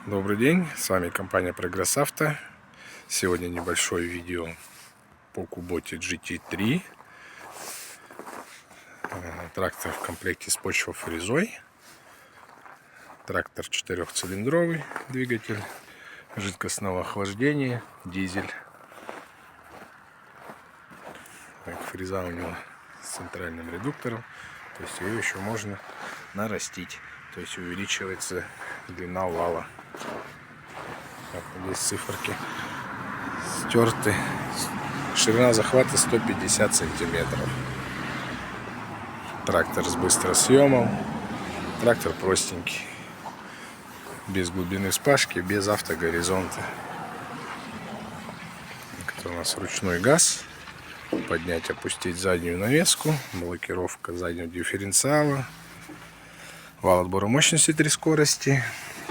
Добрый день, с вами компания Прогресс Авто. Сегодня небольшое видео по Kubota GT3. Трактор в комплекте с почвофрезой. Трактор 4-цилиндровый, двигатель жидкостного охлаждения, дизель. Фреза у него с центральным редуктором, то есть ее еще можно нарастить, то есть увеличивается длина вала. Так, здесь циферки стерты. Ширина захвата 150 сантиметров. Трактор с быстросъемом. Трактор простенький, без глубины вспашки, без автогоризонта. Это у нас ручной газ. Поднять, опустить заднюю навеску, блокировка заднего дифференциала, вал отбора мощности 3 скорости,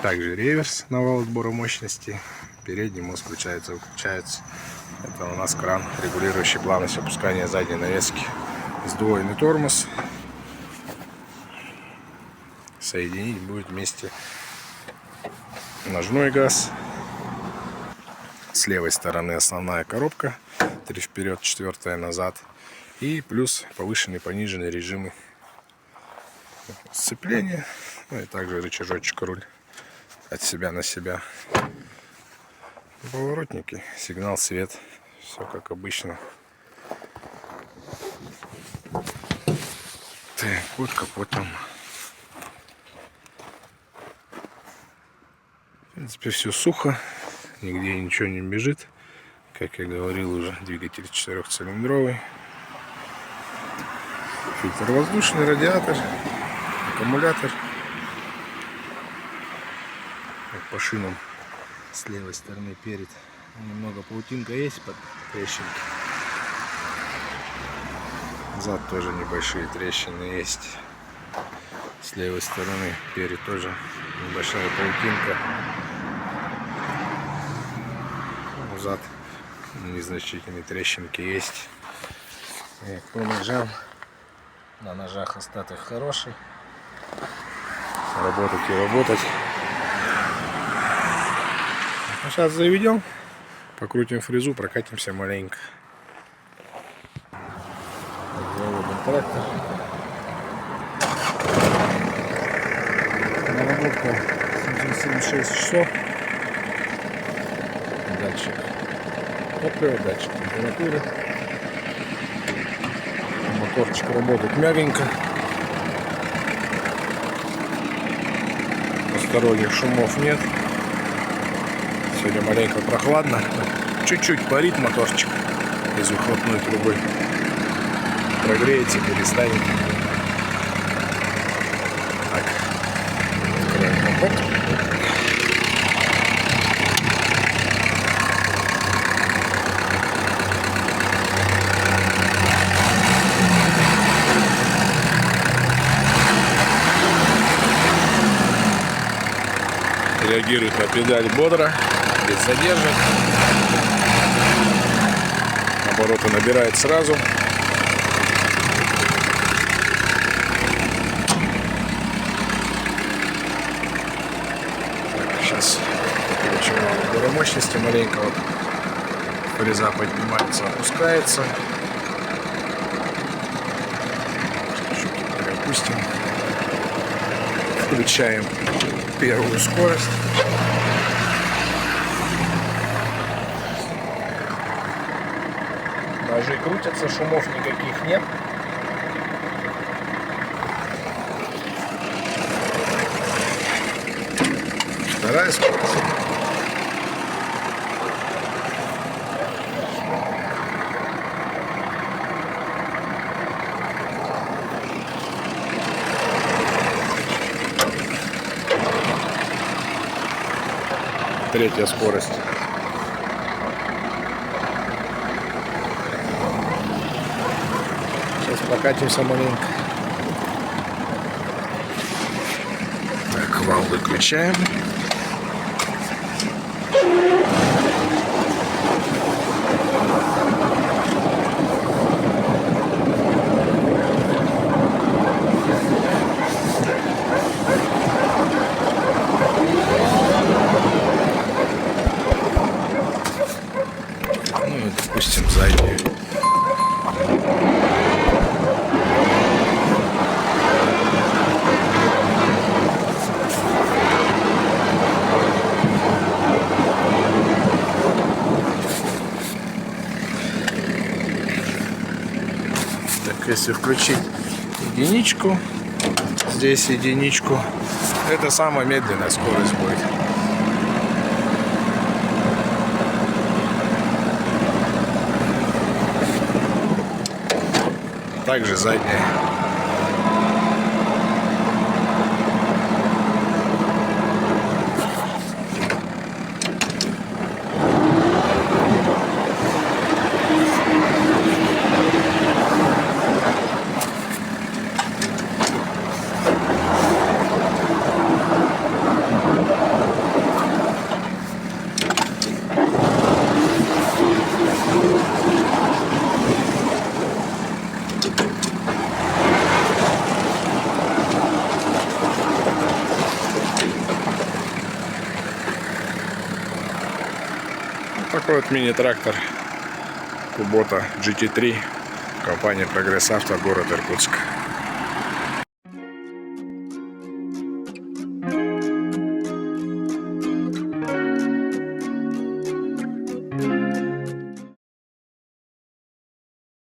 также реверс на вал отбора мощности, передний мост включается, выключается. Это у нас кран, регулирующий плавность опускания задней навески, сдвоенный тормоз. Соединить будет вместе ножной газ. С левой стороны основная коробка, 3 вперед, 4 назад, и плюс повышенный, пониженный режимы сцепления, ну и также рычажочек руль от себя на себя, поворотники, сигнал, свет, все как обычно. Так, под капотом, в принципе, все сухо. Нигде ничего не бежит. Как я говорил уже, двигатель 4-цилиндровый. Фильтр воздушный, радиатор, аккумулятор. По шинам с левой стороны перед немного паутинка есть под трещинки. Зад тоже небольшие трещины есть. С левой стороны перед тоже небольшая паутинка. Зад незначительные трещинки есть. И по ножам, на ножах остаток хороший. Работать и работать. А сейчас заведем, покрутим фрезу, прокатимся маленько. Заводим трактор. Наработка 776 часов. Датчик топлива, датчик температуры. Моторчик работает мягенько. Посторонних шумов нет. Сегодня маленько прохладно. Чуть-чуть парит моторчик из выхлопной трубы. Прогреется, перестанет. Так. Откроем капот. Реагирует на педаль бодро, без задержек. Обороты набирает сразу. Так, сейчас включим отбора мощности маленько. Вот фреза поднимается, опускается. Чуть-чуть приопустим. Включаем первую скорость. Ножи крутятся, шумов никаких нет. Вторая скорость. Третья скорость. Сейчас прокатимся маленько. Так, вал выключаем. Если включить единичку, здесь единичку, это самая медленная скорость будет. Также задняя. Такой вот мини-трактор Kubota GT3, компания Прогресс Авто, город Иркутск.